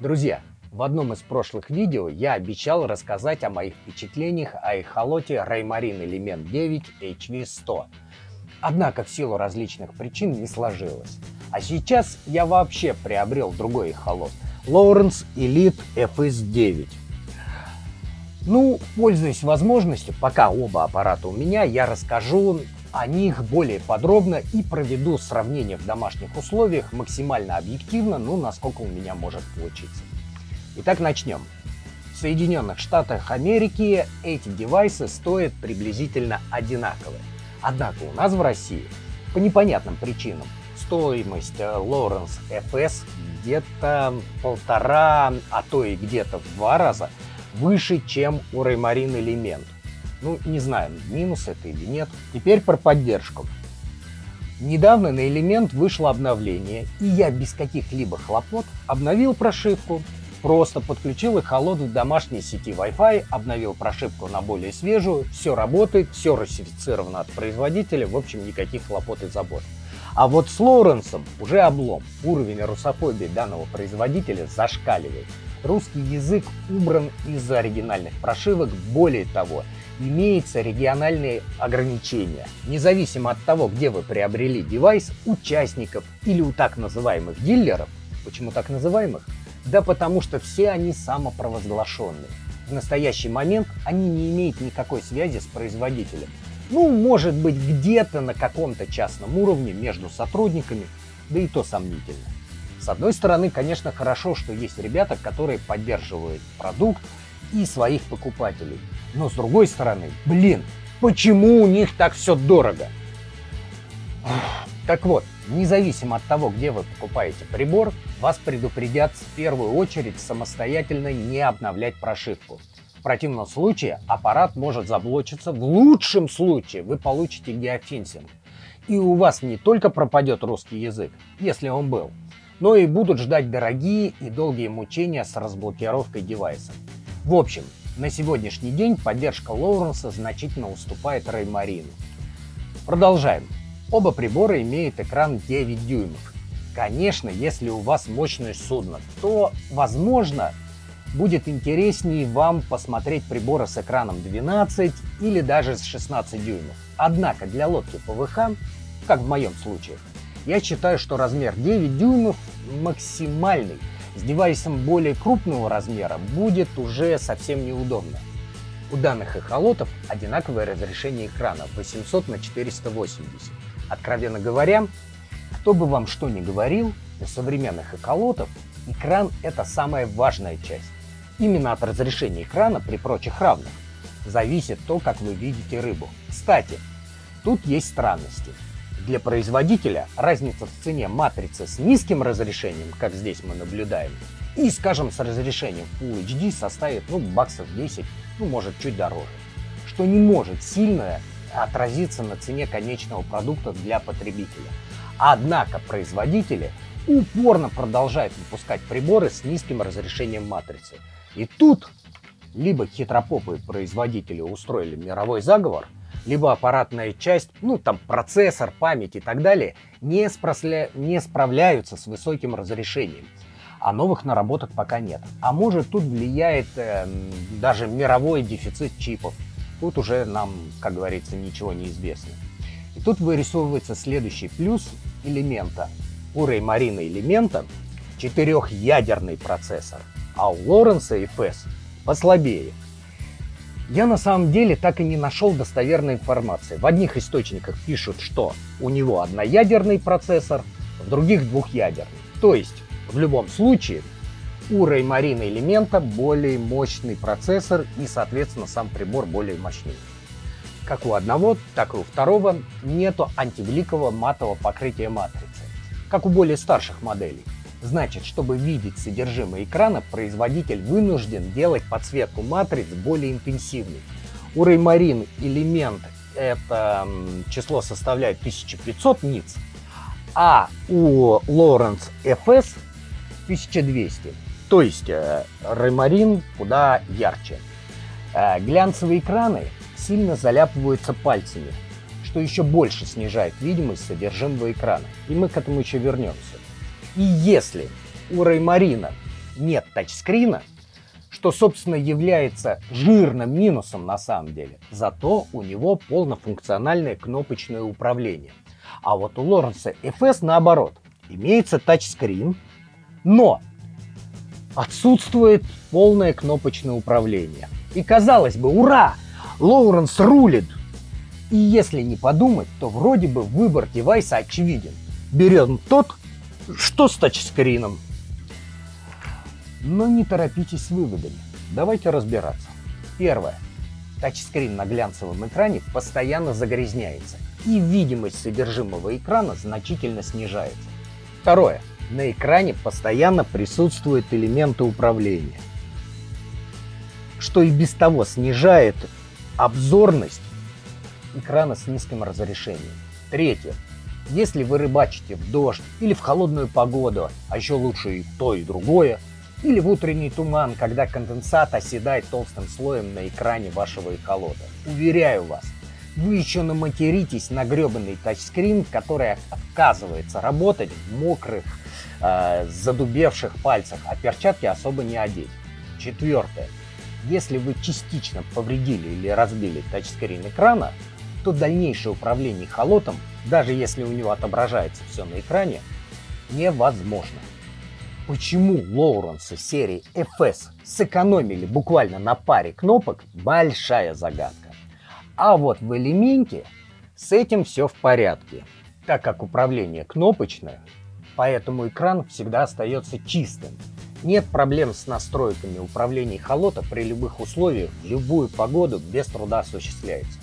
Друзья, в одном из прошлых видео я обещал рассказать о моих впечатлениях о эхолоте Raymarine Element 9 HV100. Однако в силу различных причин не сложилось. А сейчас я вообще приобрел другой эхолот – Lowrance Elite FS9. Пользуясь возможностью, пока оба аппарата у меня, я расскажу о них более подробно и проведу сравнение в домашних условиях максимально объективно, насколько у меня может получиться. Итак, начнем. В Соединенных Штатах Америки эти девайсы стоят приблизительно одинаково. Однако у нас в России по непонятным причинам стоимость Lowrance FS где-то полтора, а то и где-то в 2 раза выше, чем у Raymarine Element. Не знаю, минус это или нет. Теперь про поддержку. Недавно на Element вышло обновление, и я без каких-либо хлопот обновил прошивку. Просто подключил эхолот в домашней сети Wi-Fi, обновил прошивку на более свежую, все работает, все русифицировано от производителя, в общем, никаких хлопот и забот. А вот с Lowrance уже облом. Уровень русофобии данного производителя зашкаливает. Русский язык убран из оригинальных прошивок, более того, имеются региональные ограничения. Независимо от того, где вы приобрели девайс, участников или у так называемых дилеров. Почему так называемых? Да потому что все они самопровозглашенные. В настоящий момент они не имеют никакой связи с производителем. Может быть, где-то на каком-то частном уровне между сотрудниками, да и то сомнительно. С одной стороны, конечно, хорошо, что есть ребята, которые поддерживают продукт и своих покупателей. Но с другой стороны, почему у них так все дорого? Так вот, независимо от того, где вы покупаете прибор, вас предупредят в первую очередь самостоятельно не обновлять прошивку. В противном случае аппарат может заблочиться, в лучшем случае вы получите геофенсинг. И у вас не только пропадет русский язык, если он был, но и будут ждать дорогие и долгие мучения с разблокировкой девайса. В общем, на сегодняшний день поддержка Lowrance значительно уступает Raymarine. Продолжаем. Оба прибора имеют экран 9 дюймов. Конечно, если у вас мощное судно, то, возможно, будет интереснее вам посмотреть приборы с экраном 12 или даже с 16 дюймов. Однако для лодки ПВХ, как в моем случае, я считаю, что размер 9 дюймов максимальный. С девайсом более крупного размера будет уже совсем неудобно. У данных эхолотов одинаковое разрешение экрана 800 на 480. Откровенно говоря, кто бы вам что ни говорил, у современных эхолотов экран – это самая важная часть. Именно от разрешения экрана при прочих равных зависит то, как вы видите рыбу. Кстати, тут есть странности. Для производителя разница в цене матрицы с низким разрешением, как здесь мы наблюдаем, и, скажем, с разрешением Full HD составит баксов 10, может чуть дороже, что не может сильно отразиться на цене конечного продукта для потребителя. Однако производители упорно продолжают выпускать приборы с низким разрешением матрицы. И тут либо хитропопые производители устроили мировой заговор, либо аппаратная часть, процессор, память и так далее, не справляются с высоким разрешением. А новых наработок пока нет. А может, тут влияет даже мировой дефицит чипов. Тут уже нам, как говорится, ничего не известно. И тут вырисовывается следующий плюс элемента. У Raymarine Element 4-ядерный процессор, а у Lowrance FS послабее. Я на самом деле так и не нашел достоверной информации. В одних источниках пишут, что у него одноядерный процессор, в других 2-ядерный. То есть, в любом случае, у Raymarine Element более мощный процессор и, соответственно, сам прибор более мощный. Как у одного, так и у второго нету антивеликого матового покрытия матрицы, как у более старших моделей. Значит, чтобы видеть содержимое экрана, производитель вынужден делать подсветку матриц более интенсивной. У Raymarine Element это число составляет 1500 ниц, а у Lowrance FS 1200. То есть Raymarine куда ярче. Глянцевые экраны сильно заляпываются пальцами, что еще больше снижает видимость содержимого экрана. И мы к этому еще вернемся. И если у Raymarine нет тачскрина, что, собственно, является жирным минусом на самом деле. Зато у него полнофункциональное кнопочное управление. А вот у Lowrance FS наоборот. Имеется тачскрин, но отсутствует полное кнопочное управление. И казалось бы, ура! Lowrance рулит! И если не подумать, то вроде бы выбор девайса очевиден. Берем тот, что с тачскрином. Но не торопитесь с выводами. Давайте разбираться. Первое. Тачскрин на глянцевом экране постоянно загрязняется, и видимость содержимого экрана значительно снижается. Второе. На экране постоянно присутствуют элементы управления, что и без того снижает обзорность экрана с низким разрешением. Третье. Если вы рыбачите в дождь или в холодную погоду, а еще лучше и то, и другое, или в утренний туман, когда конденсат оседает толстым слоем на экране вашего эхолота. Уверяю вас, вы еще наматеритесь на гребаный тачскрин, который отказывается работать в мокрых, задубевших пальцах, а перчатки особо не одеть. Четвертое. Если вы частично повредили или разбили тачскрин экрана, то дальнейшее управление эхолотом, даже если у него отображается все на экране, невозможно. Почему Lowrance серии FS сэкономили буквально на паре кнопок – большая загадка. А вот в элементе с этим все в порядке, так как управление кнопочное, поэтому экран всегда остается чистым. Нет проблем с настройками управления эхолота при любых условиях, в любую погоду без труда осуществляется.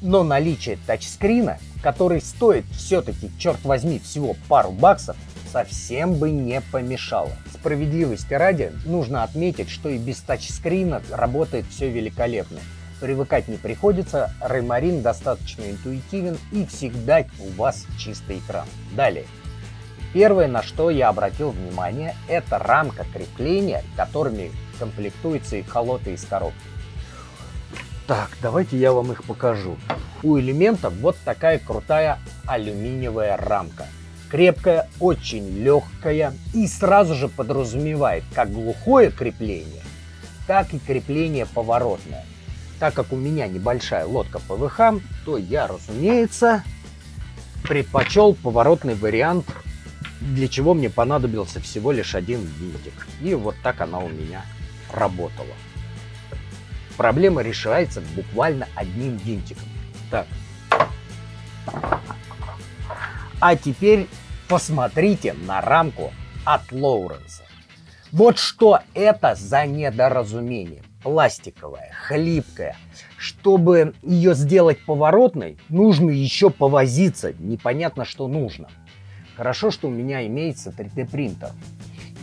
Но наличие тачскрина, который стоит все-таки, черт возьми, всего пару баксов, совсем бы не помешало. Справедливости ради, нужно отметить, что и без тачскрина работает все великолепно. Привыкать не приходится, Raymarine достаточно интуитивен и всегда у вас чистый экран. Далее. Первое, на что я обратил внимание, это рамка крепления, которыми комплектуются эхолоты из коробки. Так, давайте я вам их покажу. У элемента вот такая крутая алюминиевая рамка. Крепкая, очень легкая и сразу же подразумевает как глухое крепление, так и крепление поворотное. Так как у меня небольшая лодка ПВХ, то я, разумеется, предпочел поворотный вариант, для чего мне понадобился всего лишь один винтик. И вот так она у меня работала. Проблема решается буквально одним винтиком. Так. А теперь посмотрите на рамку от Lowrance. Вот что это за недоразумение. Пластиковая, хлипкая. Чтобы ее сделать поворотной, нужно еще повозиться. Непонятно, что нужно. Хорошо, что у меня имеется 3D принтер.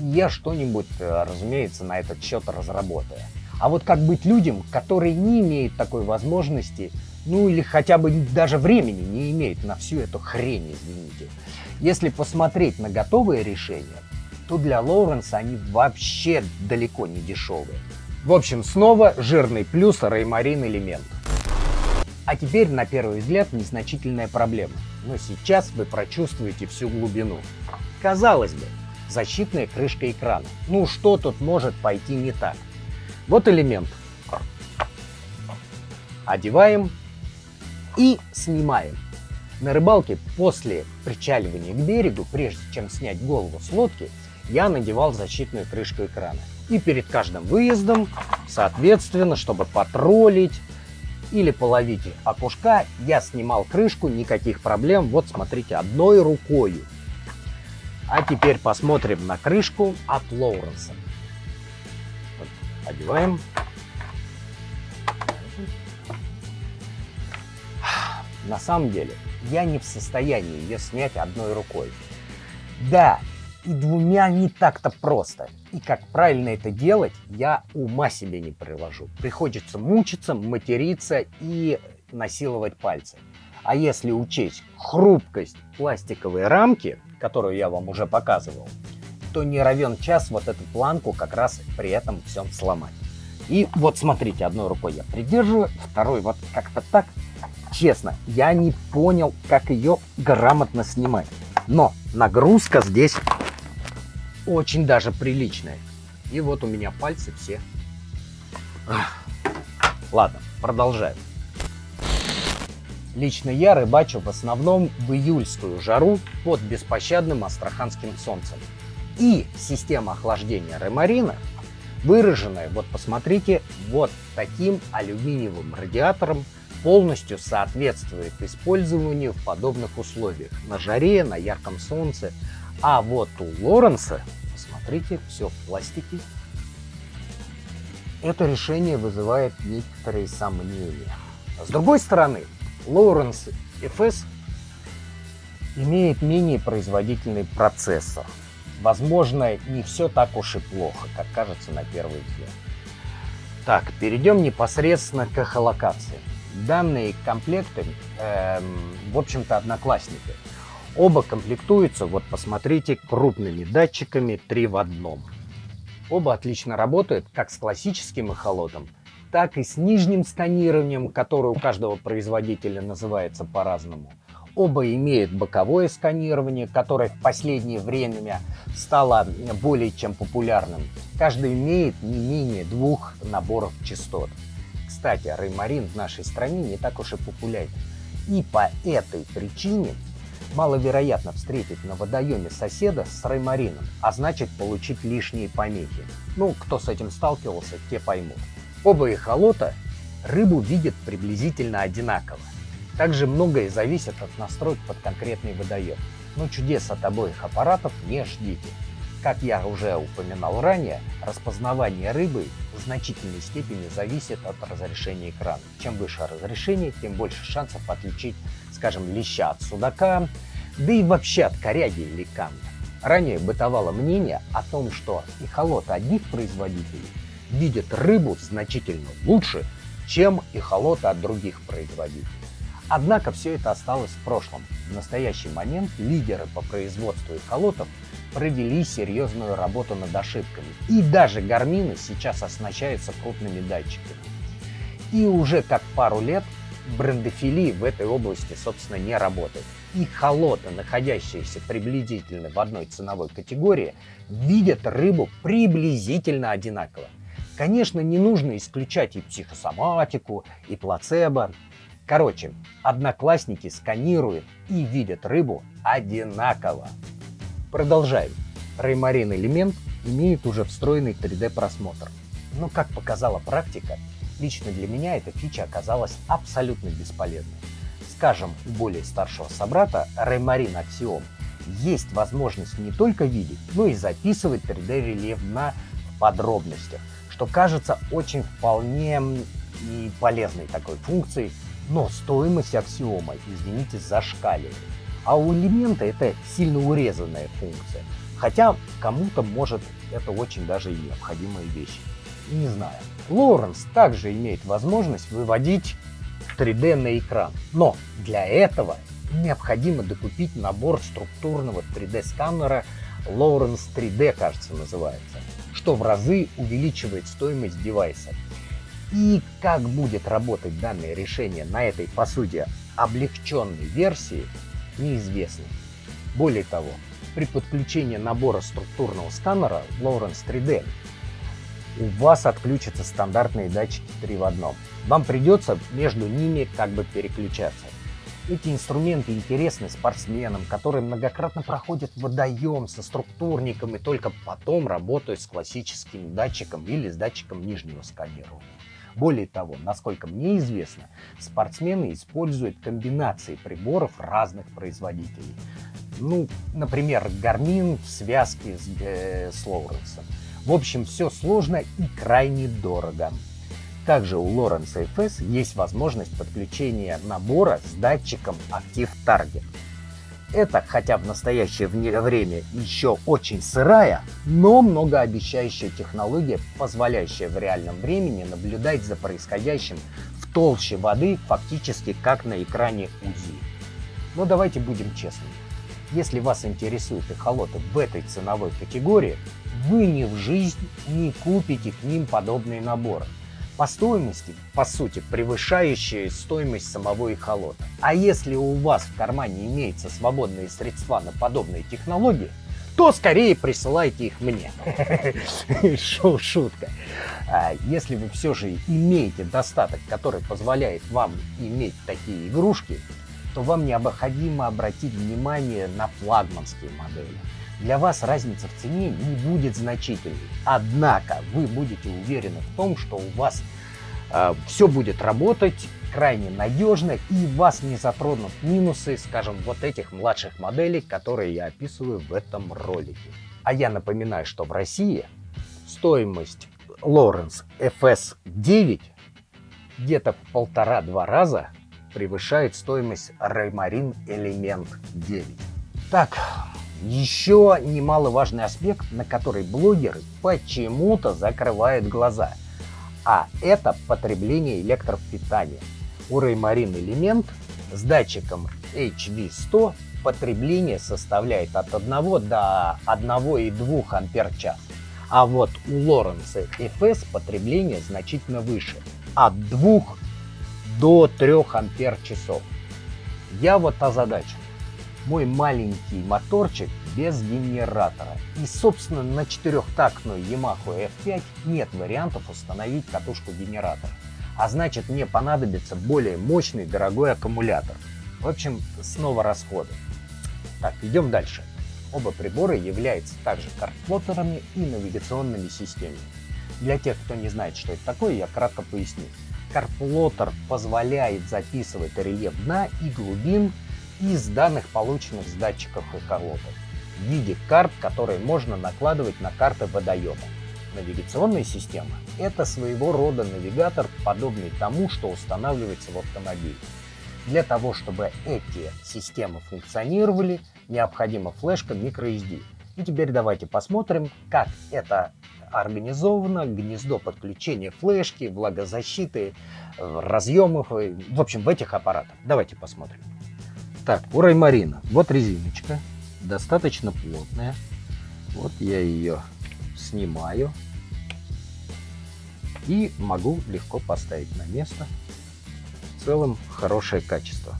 И я что-нибудь, разумеется, на этот счет разработаю. А вот как быть людям, которые не имеют такой возможности, ну или хотя бы даже времени не имеют на всю эту хрень, извините. Если посмотреть на готовые решения, то для Lowrance они вообще далеко не дешевые. В общем, снова жирный плюс Raymarine элемент. А теперь, на первый взгляд, незначительная проблема. Но сейчас вы прочувствуете всю глубину. Казалось бы, защитная крышка экрана. Ну что тут может пойти не так? Вот элемент. Одеваем и снимаем. На рыбалке после причаливания к берегу, прежде чем снять голову с лодки, я надевал защитную крышку экрана. И перед каждым выездом, соответственно, чтобы потроллить или половить окушка, я снимал крышку, никаких проблем. Вот смотрите, одной рукой. А теперь посмотрим на крышку от Lowrance. Одеваем. На самом деле, я не в состоянии ее снять одной рукой. Да, и двумя не так-то просто. И как правильно это делать, я ума себе не приложу. Приходится мучиться, материться и насиловать пальцы. А если учесть хрупкость пластиковой рамки, которую я вам уже показывал, то не равен час вот эту планку как раз при этом всем сломать. И вот смотрите, одной рукой я придерживаю, второй вот как-то так. Честно, я не понял, как ее грамотно снимать. Но нагрузка здесь очень даже приличная. И вот у меня пальцы все. Ладно, продолжаем. Лично я рыбачу в основном в июльскую жару под беспощадным астраханским солнцем. И система охлаждения Реймарина, выраженная, вот посмотрите, вот таким алюминиевым радиатором, полностью соответствует использованию в подобных условиях. На жаре, на ярком солнце. А вот у Лоренса, посмотрите, все в пластике. Это решение вызывает некоторые сомнения. С другой стороны, Lowrance FS имеет менее производительный процессор. Возможно, не все так уж и плохо, как кажется на первый взгляд. Так, перейдем непосредственно к эхолокации. Данные комплекты, в общем-то, одноклассники. Оба комплектуются, вот посмотрите, крупными датчиками 3 в 1. Оба отлично работают как с классическим эхолотом, так и с нижним сканированием, которое у каждого производителя называется по-разному. Оба имеют боковое сканирование, которое в последнее время стало более чем популярным. Каждый имеет не менее 2 наборов частот. Кстати, Реймарин в нашей стране не так уж и популярен. И по этой причине маловероятно встретить на водоеме соседа с Реймарином, а значит получить лишние помехи. Ну, кто с этим сталкивался, те поймут. Оба эхолота рыбу видят приблизительно одинаково. Также многое зависит от настроек под конкретный водоем. Но чудес от обоих аппаратов не ждите. Как я уже упоминал ранее, распознавание рыбы в значительной степени зависит от разрешения экрана. Чем выше разрешение, тем больше шансов отличить, скажем, леща от судака, да и вообще от коряги или камня. Ранее бытовало мнение о том, что эхолоты одних производителей видят рыбу значительно лучше, чем эхолоты от других производителей. Однако все это осталось в прошлом. В настоящий момент лидеры по производству эхолотов провели серьезную работу над ошибками. И даже гармины сейчас оснащаются крупными датчиками. И уже как пару лет брендофилии в этой области, собственно, не работает. Эхолоты, находящиеся приблизительно в одной ценовой категории, видят рыбу приблизительно одинаково. Конечно, не нужно исключать и психосоматику, и плацебо. Короче, одноклассники сканируют и видят рыбу одинаково. Продолжаем. Реймарин Элемент имеет уже встроенный 3D просмотр. Но, как показала практика, лично для меня эта фича оказалась абсолютно бесполезной. Скажем, у более старшего собрата Raymarine Axiom есть возможность не только видеть, но и записывать 3D-рельеф в подробностях, что кажется очень вполне и полезной такой функцией, но стоимость Аксиома, извините, зашкаливает. А у элемента это сильно урезанная функция, хотя кому-то может это очень даже и необходимая вещь. Не знаю. Lowrance также имеет возможность выводить 3D на экран, но для этого необходимо докупить набор структурного 3D-сканера Lowrance 3D, кажется, называется, что в разы увеличивает стоимость девайса. И как будет работать данное решение на этой, по сути, облегченной версии, неизвестно. Более того, при подключении набора структурного сканера Lowrance 3D у вас отключатся стандартные датчики 3 в 1. Вам придется между ними как бы переключаться. Эти инструменты интересны спортсменам, которые многократно проходят водоем со структурником и только потом работают с классическим датчиком или с датчиком нижнего сканирования. Более того, насколько мне известно, спортсмены используют комбинации приборов разных производителей. Ну, например, Garmin в связке с Lowrance. В общем, все сложно и крайне дорого. Также у Lowrance FS есть возможность подключения набора с датчиком Active Target. Это, хотя в настоящее время еще очень сырая, но многообещающая технология, позволяющая в реальном времени наблюдать за происходящим в толще воды, фактически как на экране УЗИ. Но давайте будем честными. Если вас интересуют эхолоты в этой ценовой категории, вы ни в жизнь не купите к ним подобные наборы. По стоимости, по сути, превышающие стоимость самого эхолота. А если у вас в кармане имеются свободные средства на подобные технологии, то скорее присылайте их мне. Шутка. Если вы все же имеете достаток, который позволяет вам иметь такие игрушки, то вам необходимо обратить внимание на флагманские модели. Для вас разница в цене не будет значительной, однако вы будете уверены в том, что у вас все будет работать крайне надежно и вас не затронут минусы, скажем, вот этих младших моделей, которые я описываю в этом ролике. А я напоминаю, что в России стоимость Lowrance FS9 где-то в 1,5-2 раза превышает стоимость Raymarine Element 9. Так, еще немаловажный аспект, на который блогеры почему-то закрывают глаза, а это потребление электропитания. У Raymarine Element с датчиком HV100 потребление составляет от 1 до 1,2 ампер-час. А вот у Lowrance FS потребление значительно выше, от 2 до 3 ампер-часов. Я вот озадачен. Мой маленький моторчик без генератора. И, собственно, на 4-тактную Yamaha F5 нет вариантов установить катушку генератора. А значит, мне понадобится более мощный дорогой аккумулятор. В общем, снова расходы. Так, идем дальше. Оба прибора являются также картплоттерами и навигационными системами. Для тех, кто не знает, что это такое, я кратко поясню. Картплоттер позволяет записывать рельеф дна и глубин из данных, полученных с датчиков эхолотов, в виде карт, которые можно накладывать на карты водоема. Навигационная система – это своего рода навигатор, подобный тому, что устанавливается в автомобиле. Для того, чтобы эти системы функционировали, необходима флешка microSD. И теперь давайте посмотрим, как это организовано: гнездо подключения флешки, влагозащиты, разъемов, в общем, в этих аппаратах. Давайте посмотрим. Так, у Raymarine вот резиночка, достаточно плотная. Вот я ее снимаю и могу легко поставить на место. В целом хорошее качество.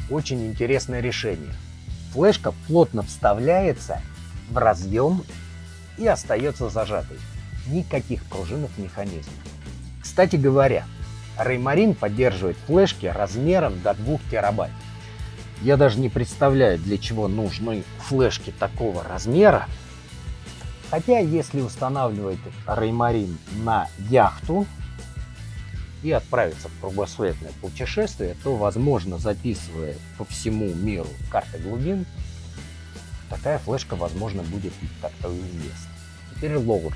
Очень интересное решение. Флешка плотно вставляется в разъем и остается зажатой. Никаких пружинных механизмов. Кстати говоря, Raymarine поддерживает флешки размером до 2 терабайт. Я даже не представляю, для чего нужны флешки такого размера. Хотя, если устанавливать Raymarine на яхту и отправиться в кругосветное путешествие, то, возможно, записывая по всему миру карты глубин, такая флешка, возможно, будет как-то уместна. Теперь Lowrance.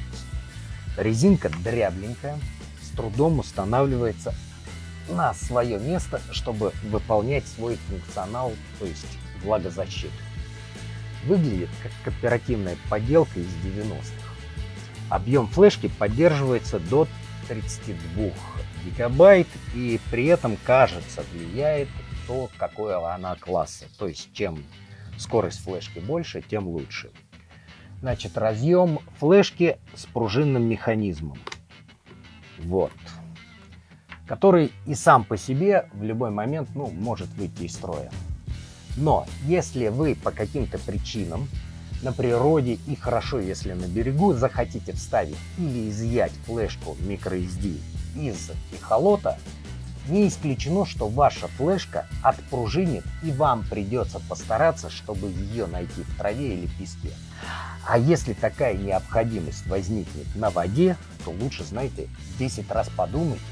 Резинка дрябленькая, с трудом устанавливается на свое место, чтобы выполнять свой функционал, то есть влагозащиту. Выглядит как кооперативная поделка из 90-х. Объем флешки поддерживается до 32 гигабайт, и при этом, кажется, влияет то, какое она класса. То есть, чем скорость флешки больше, тем лучше. Значит, разъем флешки с пружинным механизмом. Вот. Который и сам по себе в любой момент, может выйти из строя. Но если вы по каким-то причинам на природе и хорошо, если на берегу, захотите вставить или изъять флешку microSD из эхолота, не исключено, что ваша флешка отпружинит, и вам придется постараться, чтобы ее найти в траве или песке. А если такая необходимость возникнет на воде, то лучше, знаете, 10 раз подумайте.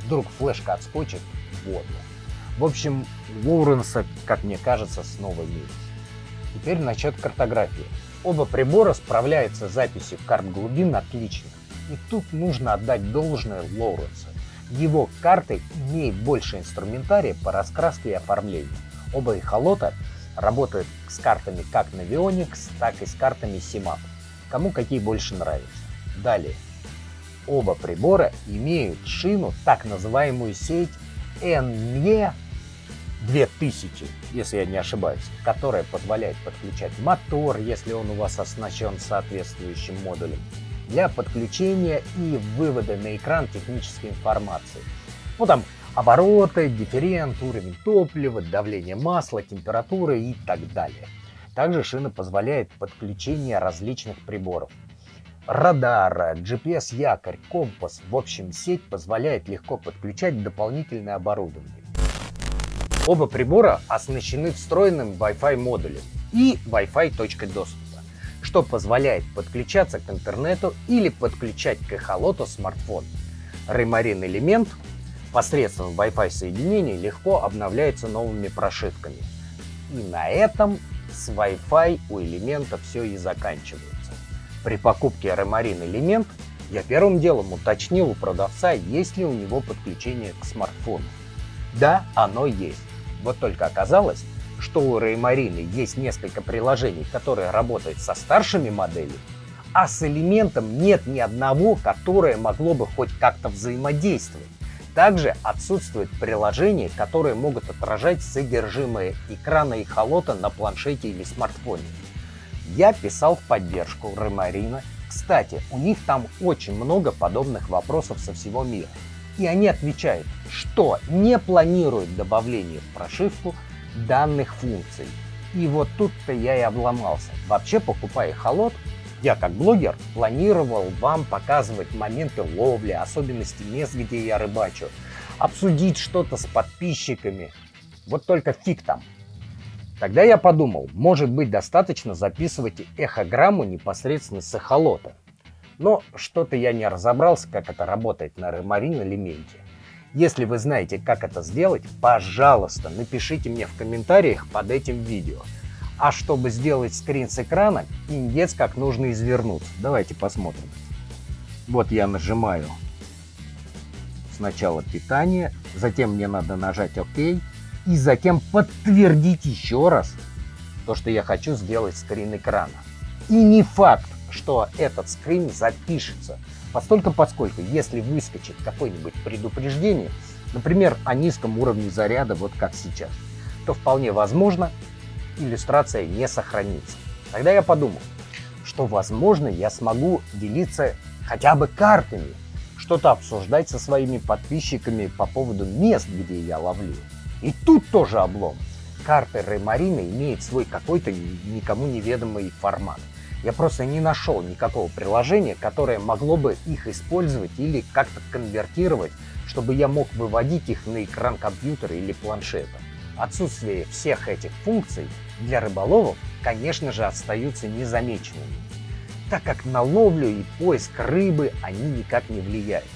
Вдруг флешка отскочит в воду. В общем, у Lowrance, как мне кажется, снова минус. Теперь насчет картографии. Оба прибора справляются с записью карт глубин отлично. И тут нужно отдать должное Lowrance. Его карты имеют больше инструментария по раскраске и оформлению. Оба эхолота работают с картами как Navionics, так и с картами CMAP. Кому какие больше нравятся. Далее. Оба прибора имеют шину, так называемую сеть NME 2000, если я не ошибаюсь, которая позволяет подключать мотор, если он у вас оснащен соответствующим модулем, для подключения и вывода на экран технической информации. Там обороты, дифферент, уровень топлива, давление масла, температура и так далее. Также шина позволяет подключение различных приборов. Радара, GPS-якорь, компас, в общем, сеть позволяет легко подключать дополнительное оборудование. Оба прибора оснащены встроенным Wi-Fi модулем и Wi-Fi точкой доступа, что позволяет подключаться к интернету или подключать к эхолоту смартфон. Raymarine элемент посредством Wi-Fi соединения легко обновляется новыми прошивками. И на этом с Wi-Fi у элемента все и заканчивается. При покупке Raymarine элемент я первым делом уточнил у продавца, есть ли у него подключение к смартфону. Да, оно есть. Вот только оказалось, что у Raymarine есть несколько приложений, которые работают со старшими моделями, а с элементом нет ни одного, которое могло бы хоть как-то взаимодействовать. Также отсутствуют приложения, которые могут отражать содержимое экрана эхолота на планшете или смартфоне. Я писал в поддержку Raymarine. Кстати, у них там очень много подобных вопросов со всего мира. И они отвечают, что не планируют добавление в прошивку данных функций. И вот тут-то я и обломался. Вообще, покупая эхолот, я как блогер планировал вам показывать моменты ловли, особенности мест, где я рыбачу, обсудить что-то с подписчиками. Вот только фиг там. Тогда я подумал, может быть достаточно записывать эхограмму непосредственно с эхолота. Но что-то я не разобрался, как это работает на Raymarine элементе. Если вы знаете, как это сделать, пожалуйста, напишите мне в комментариях под этим видео. А чтобы сделать скрин с экрана, пиндец как нужно извернуться. Давайте посмотрим. Вот я нажимаю сначала питание, затем мне надо нажать ОК, и затем подтвердить еще раз то, что я хочу сделать скрин экрана. И не факт, что этот скрин запишется, поскольку если выскочит какое-нибудь предупреждение, например, о низком уровне заряда, вот как сейчас, то вполне возможно, иллюстрация не сохранится. Тогда я подумал, что возможно я смогу делиться хотя бы картами, что-то обсуждать со своими подписчиками по поводу мест, где я ловлю. И тут тоже облом. Карты Raymarine имеют свой какой-то никому неведомый формат. Я просто не нашел никакого приложения, которое могло бы их использовать или как-то конвертировать, чтобы я мог выводить их на экран компьютера или планшета. Отсутствие всех этих функций для рыболовов, конечно же, остаются незамеченными, так как на ловлю и поиск рыбы они никак не влияют.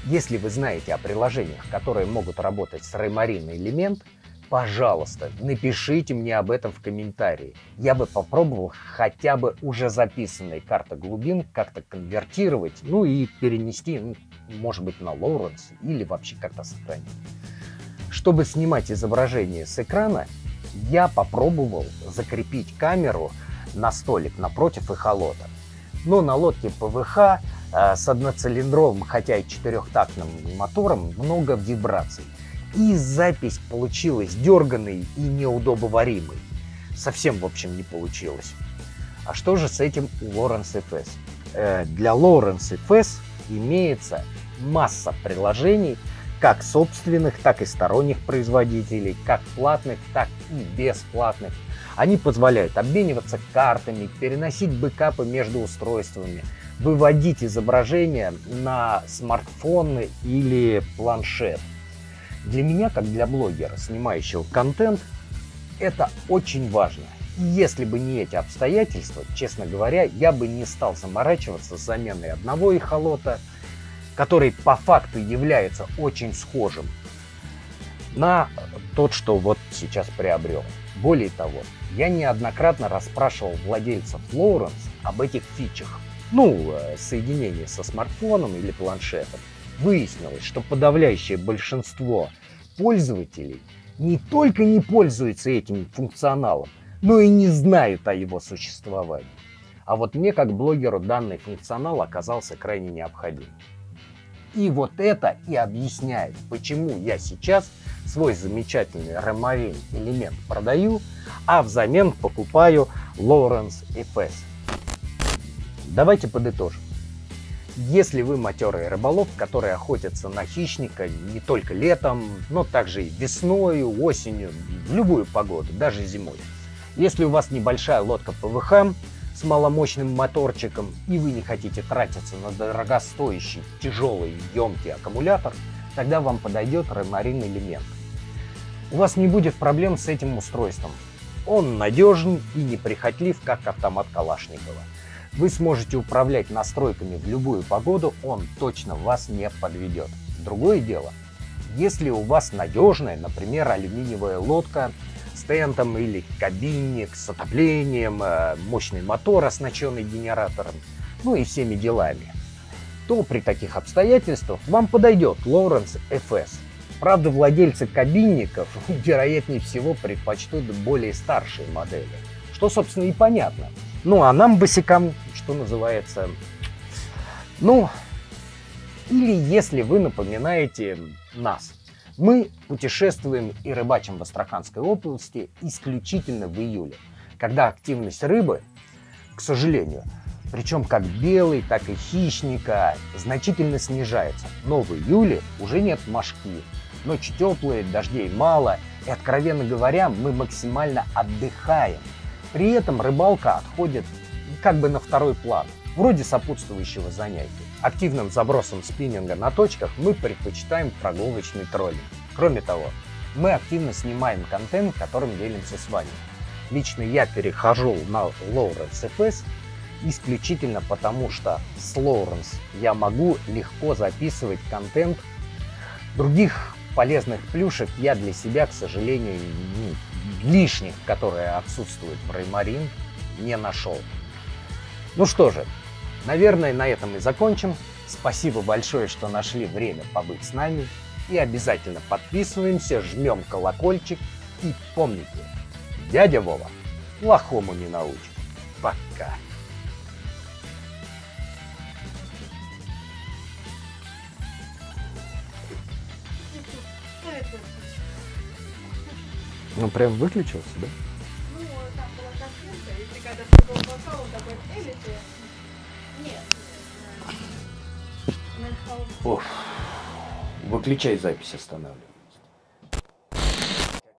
Если вы знаете о приложениях, которые могут работать с Raymarine элемент, пожалуйста, напишите мне об этом в комментарии. Я бы попробовал хотя бы уже записанные карты глубин как-то конвертировать, ну и перенести, может быть, на Lowrance или вообще как-то сохранить. Чтобы снимать изображение с экрана, я попробовал закрепить камеру на столик напротив эхолота. Но на лодке ПВХ с одноцилиндровым, хотя и четырехтактным мотором, много вибраций. И запись получилась дерганой и неудобоваримой. Совсем, в общем, не получилось. А что же с этим у Lowrance FS? Для Lowrance FS имеется масса приложений, как собственных, так и сторонних производителей, как платных, так и бесплатных. Они позволяют обмениваться картами, переносить бэкапы между устройствами, выводить изображения на смартфоны или планшет. Для меня, как для блогера, снимающего контент, это очень важно. И если бы не эти обстоятельства, честно говоря, я бы не стал заморачиваться с заменой одного эхолота, который по факту является очень схожим, на тот, что вот сейчас приобрел. Более того, я неоднократно расспрашивал владельцев Lowrance об этих фичах. Соединение со смартфоном или планшетом. Выяснилось, что подавляющее большинство пользователей не только не пользуются этим функционалом, но и не знают о его существовании. А вот мне, как блогеру, данный функционал оказался крайне необходим. И вот это и объясняет, почему я сейчас свой замечательный Raymarine элемент продаю, а взамен покупаю Lowrance FS. Давайте подытожим. Если вы матерый рыболов, который охотится на хищника не только летом, но также и весной, осенью, в любую погоду, даже зимой, Если у вас небольшая лодка ПВХ с маломощным моторчиком и вы не хотите тратиться на дорогостоящий, тяжелый, емкий аккумулятор, тогда вам подойдет Raymarine элемент. У вас не будет проблем с этим устройством. Он надежен и неприхотлив, как автомат Калашникова. Вы сможете управлять настройками в любую погоду, он точно вас не подведет. Другое дело, если у вас надежная, например, алюминиевая лодка с тентом или кабинник с отоплением, мощный мотор, оснащенный генератором, ну и всеми делами, то при таких обстоятельствах вам подойдет Lowrance FS. Правда, владельцы кабинников, вероятнее всего, предпочтут более старшие модели, что, собственно, и понятно. Ну, а нам, босикам, что называется, ну, или если вы напоминаете нас. Мы путешествуем и рыбачим в Астраханской области исключительно в июле, когда активность рыбы, к сожалению, причем как белой, так и хищника, значительно снижается. Но в июле уже нет мошки. Ночи теплые, дождей мало, и, откровенно говоря, мы максимально отдыхаем. При этом рыбалка отходит как бы на второй план, вроде сопутствующего занятия. Активным забросом спиннинга на точках мы предпочитаем прогулочный троллинг. Кроме того, мы активно снимаем контент, которым делимся с вами. Лично я перехожу на Lowrance FS исключительно потому, что с Lowrance я могу легко записывать контент. Других полезных плюшек я для себя, к сожалению, лишних, которые отсутствуют в Raymarine, не нашел. Ну что же, наверное, на этом и закончим. Спасибо большое, что нашли время побыть с нами. И обязательно подписываемся, жмем колокольчик. И помните, дядя Вова плохому не научит. Пока. Ну прям выключился, да? Ну, там была картинка, и ты когда что-то упал, он такой, или ты? Нет. Оф. Выключай запись, останавливай.